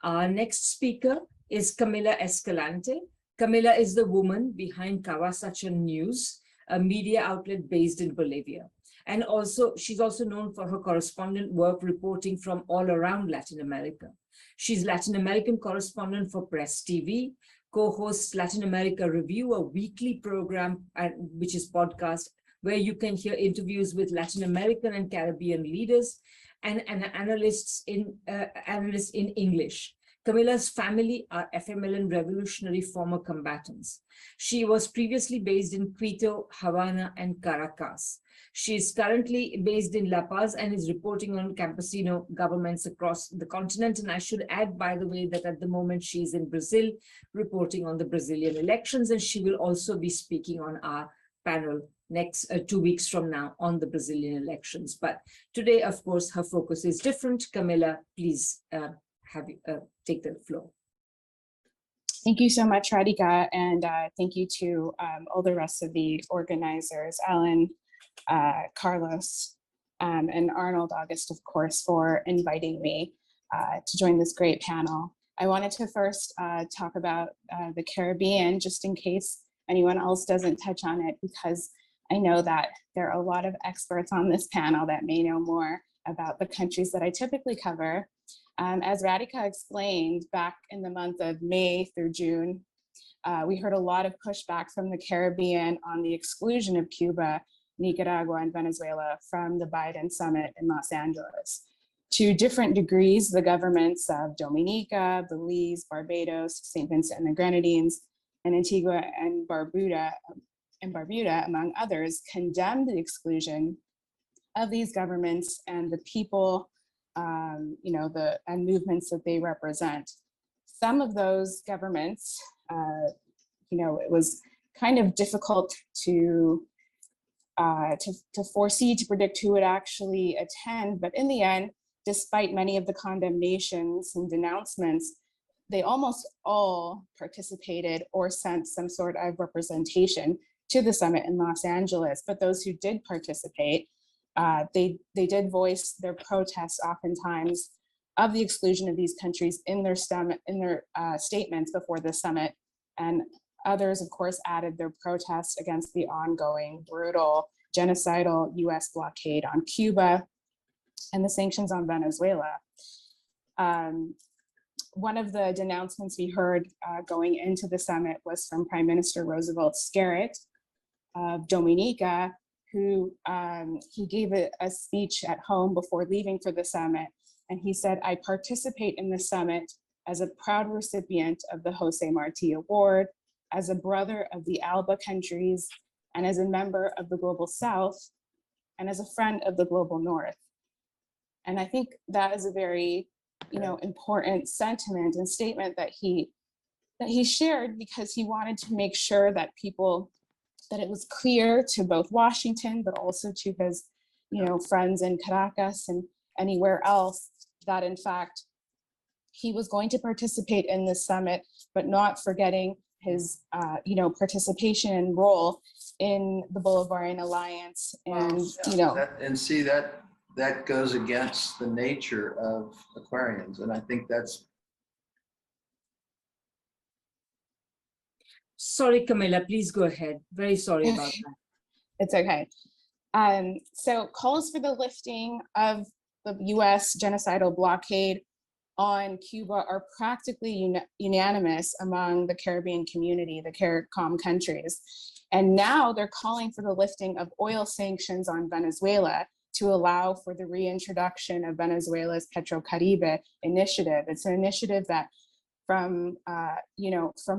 Our next speaker is Camila Escalante. Camila is the woman behind Cahuasachan News, a media outlet based in Bolivia. And also, she's also known for her correspondent work reporting from all around Latin America. She's Latin American correspondent for Press TV, co-hosts Latin America Review, a weekly program which is podcast, where you can hear interviews with Latin American and Caribbean leaders and analysts in English. Camila's family are FMLN revolutionary former combatants. She was previously based in Quito, Havana, and Caracas. She is currently based in La Paz and is reporting on campesino governments across the continent. And I should add, by the way, that at the moment she's in Brazil, reporting on the Brazilian elections, and she will also be speaking on our panel next 2 weeks from now on the Brazilian elections. But today, of course, her focus is different. Camila, please take the floor. Thank you so much, Radhika, and thank you to all the rest of the organizers, Alan, Carlos, and Arnold August, of course, for inviting me to join this great panel. I wanted to first talk about the Caribbean, just in case anyone else doesn't touch on it, because I know that there are a lot of experts on this panel that may know more about the countries that I typically cover. As Radhika explained, back in the month of May through June, we heard a lot of pushback from the Caribbean on the exclusion of Cuba, Nicaragua, and Venezuela from the Biden summit in Los Angeles. To different degrees, the governments of Dominica, Belize, Barbados, St. Vincent and the Grenadines, and Antigua and Barbuda, among others, condemned the exclusion of these governments and the people, and movements that they represent. Some of those governments, it was kind of difficult to foresee, to predict who would actually attend, but in the end, despite many of the condemnations and denouncements, they almost all participated or sent some sort of representation to the summit in Los Angeles. But those who did participate, they did voice their protests oftentimes of the exclusion of these countries in their statements before the summit. And others, of course, added their protests against the ongoing brutal genocidal US blockade on Cuba and the sanctions on Venezuela. One of the denouncements we heard going into the summit was from Prime Minister Roosevelt Skerrit of Dominica, who he gave a speech at home before leaving for the summit. And he said, "I participate in the summit as a proud recipient of the Jose Marti Award, as a brother of the ALBA countries, and as a member of the Global South, and as a friend of the Global North." And I think that is a very, important sentiment and statement that he shared, because he wanted to make sure that it was clear to both Washington, but also to his, friends in Caracas and anywhere else, that in fact, he was going to participate in this summit, but not forgetting his, participation and role in the Bolivarian Alliance. And, that goes against the nature of Aquarians. And I think that's. Sorry, Camila, please go ahead. Very sorry about that. It's okay. So calls for the lifting of the US genocidal blockade on Cuba are practically unanimous among the Caribbean community, the CARICOM countries. And now they're calling for the lifting of oil sanctions on Venezuela to allow for the reintroduction of Venezuela's PetroCaribe initiative. It's an initiative that from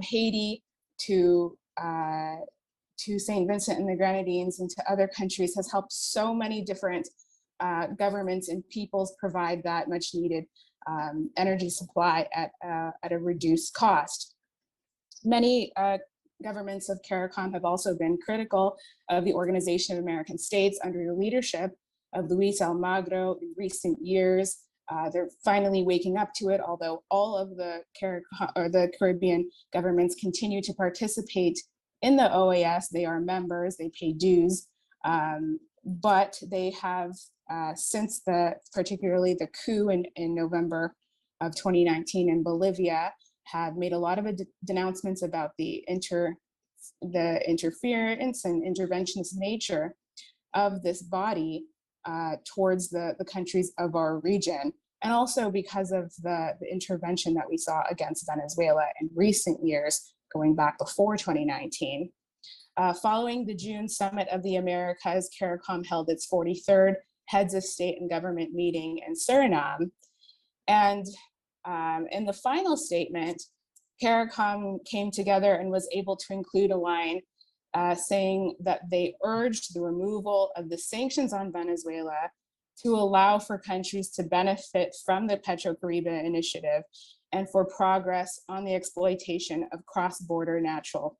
Haiti to St. Vincent and the Grenadines and to other countries has helped so many different governments and peoples provide that much needed energy supply at a reduced cost. Many governments of CARICOM have also been critical of the Organization of American States under the leadership of Luis Almagro in recent years. They're finally waking up to it, although all of the Caribbean governments continue to participate in the OAS. They are members, they pay dues, but they have, since particularly the coup in November of 2019 in Bolivia have made a lot of denouncements about the interference and interventionist nature of this body towards the countries of our region, and also because of the intervention that we saw against Venezuela in recent years, going back before 2019. Following the June Summit of the Americas, CARICOM held its 43rd Heads of State and Government meeting in Suriname. And in the final statement, CARICOM came together and was able to include a line saying that they urged the removal of the sanctions on Venezuela to allow for countries to benefit from the PetroCaribe initiative and for progress on the exploitation of cross-border natural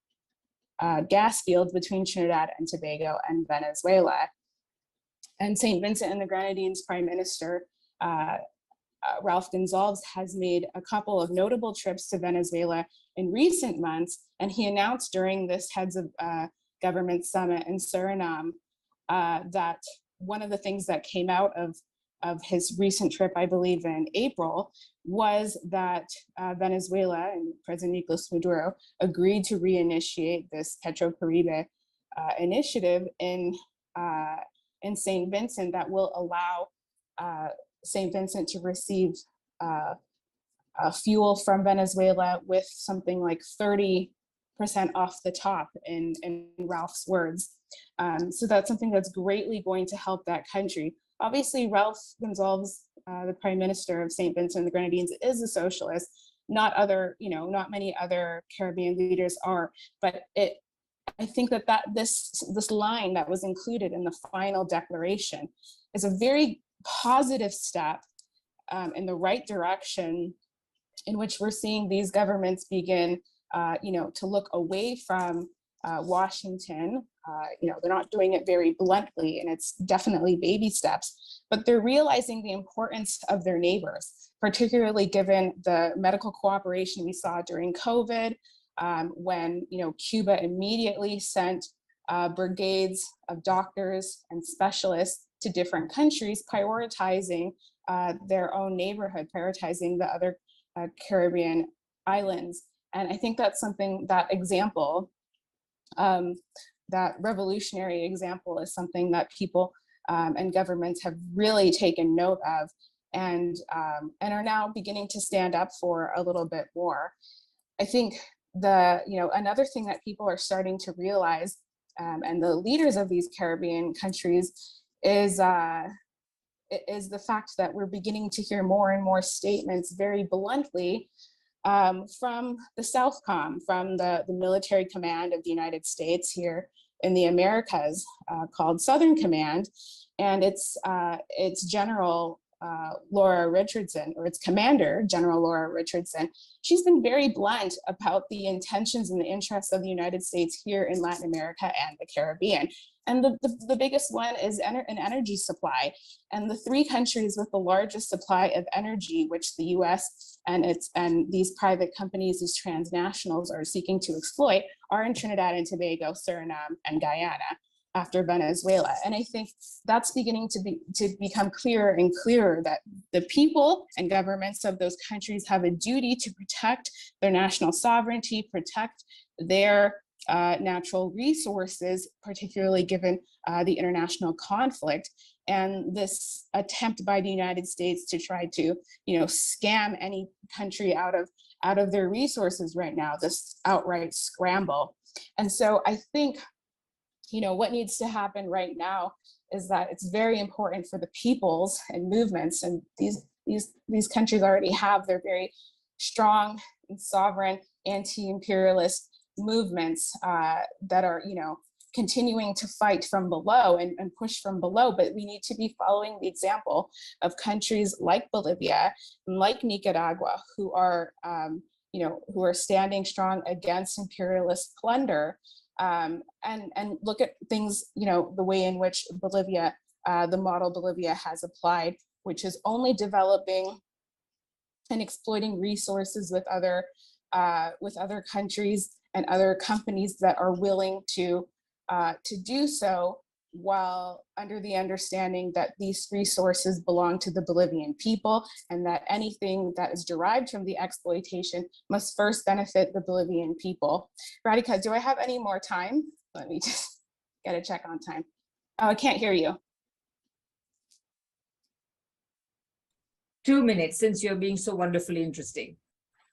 gas fields between Trinidad and Tobago and Venezuela. And St. Vincent and the Grenadines Prime Minister, Ralph Gonsalves, has made a couple of notable trips to Venezuela in recent months, and he announced during this Heads of Government Summit in Suriname that one of the things that came out of his recent trip, I believe in April, was that Venezuela and President Nicolas Maduro agreed to reinitiate this PetroCaribe initiative in St. Vincent that will allow St. Vincent to receive fuel from Venezuela with something like 30% off the top, in Ralph's words. So that's something that's greatly going to help that country. Obviously, Ralph Gonsalves, the Prime Minister of St. Vincent and the Grenadines, is a socialist. Not many other Caribbean leaders are, but I think that this line that was included in the final declaration is a very positive step in the right direction, in which we're seeing these governments begin, to look away from Washington. They're not doing it very bluntly, and it's definitely baby steps, but they're realizing the importance of their neighbors, particularly given the medical cooperation we saw during COVID, when Cuba immediately sent brigades of doctors and specialists to different countries, prioritizing their own neighborhood, prioritizing the other Caribbean islands. And I think that's something, that example, that revolutionary example, is something that people and governments have really taken note of, and are now beginning to stand up for a little bit more. I think another thing that people are starting to realize, and the leaders of these Caribbean countries, is the fact that we're beginning to hear more and more statements very bluntly from the Southcom, from the military command of the United States here in the Americas, called Southern Command, and its General Laura Richardson, or its commander, General Laura Richardson. She's been very blunt about the intentions and the interests of the United States here in Latin America and the Caribbean. And the biggest one is an energy supply. And the three countries with the largest supply of energy, which the US and these private companies, these transnationals, are seeking to exploit, are in Trinidad and Tobago, Suriname, and Guyana, after Venezuela. And I think that's beginning to become clearer and clearer, that the people and governments of those countries have a duty to protect their national sovereignty, protect their natural resources, particularly given the international conflict. And this attempt by the United States to try to, scam any country out of their resources right now, this outright scramble. And so I think, what needs to happen right now is that it's very important for the peoples and movements, and these countries already have their very strong and sovereign anti-imperialist movements that are, continuing to fight from below and push from below. But we need to be following the example of countries like Bolivia and like Nicaragua, who are standing strong against imperialist plunder. And look at things, the way in which Bolivia, the model Bolivia has applied, which is only developing and exploiting resources with other countries and other companies that are willing to do so while under the understanding that these resources belong to the Bolivian people and that anything that is derived from the exploitation must first benefit the Bolivian people. Radhika, do I have any more time? Let me just get a check on time. Oh, I can't hear you. 2 minutes, since you're being so wonderfully interesting.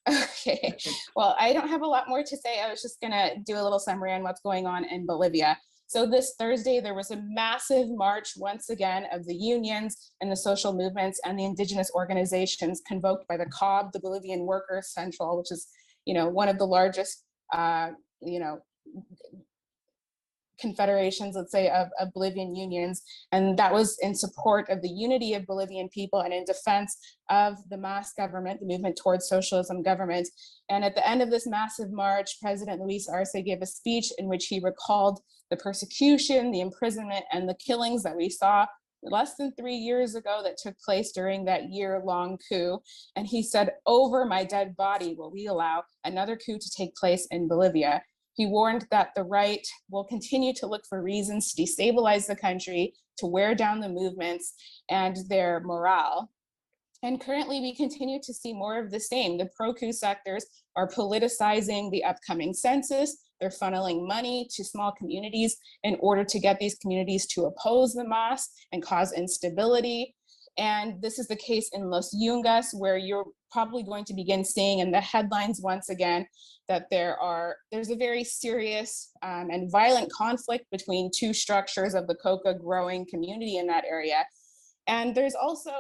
Okay, well, I don't have a lot more to say. I was just gonna do a little summary on what's going on in Bolivia. So this Thursday, there was a massive march once again of the unions and the social movements and the indigenous organizations convoked by the COB, the Bolivian Workers Central, which is, one of the largest, confederations, let's say, of Bolivian unions. And that was in support of the unity of Bolivian people and in defense of the mass government, the movement towards socialism government. And at the end of this massive march, President Luis Arce gave a speech in which he recalled the persecution, the imprisonment, and the killings that we saw less than 3 years ago that took place during that year-long coup. And he said, "Over my dead body will we allow another coup to take place in Bolivia." He warned that the right will continue to look for reasons to destabilize the country, to wear down the movements and their morale. And currently we continue to see more of the same. The pro-coup sectors are politicizing the upcoming census. They're funneling money to small communities in order to get these communities to oppose the MAS and cause instability. And this is the case in Los Yungas, where you're probably going to begin seeing in the headlines once again that there's a very serious and violent conflict between two structures of the coca growing community in that area. And there's also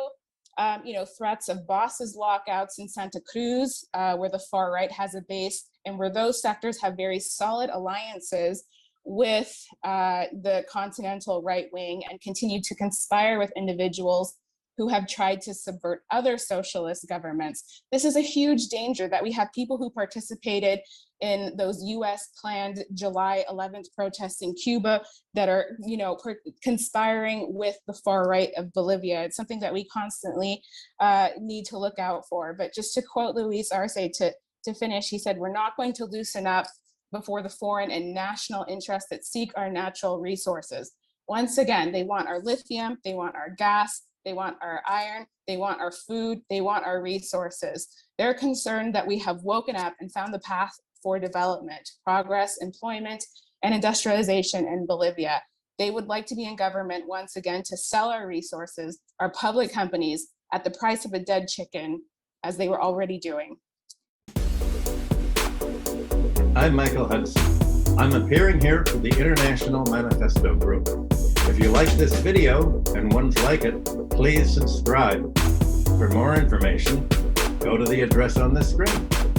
threats of bosses lockouts in Santa Cruz, where the far right has a base, and where those sectors have very solid alliances with the continental right wing and continue to conspire with individuals who have tried to subvert other socialist governments. This is a huge danger that we have people who participated in those US planned July 11th protests in Cuba that are, conspiring with the far right of Bolivia. It's something that we constantly need to look out for. But just to quote Luis Arce to finish, he said, "We're not going to loosen up before the foreign and national interests that seek our natural resources." Once again, they want our lithium, they want our gas, they want our iron, they want our food, they want our resources. They're concerned that we have woken up and found the path for development, progress, employment, and industrialization in Bolivia. They would like to be in government once again to sell our resources, our public companies, at the price of a dead chicken, as they were already doing. I'm Michael Hudson. I'm appearing here for the International Manifesto Group. If you like this video and ones like it, please subscribe. For more information, go to the address on the screen.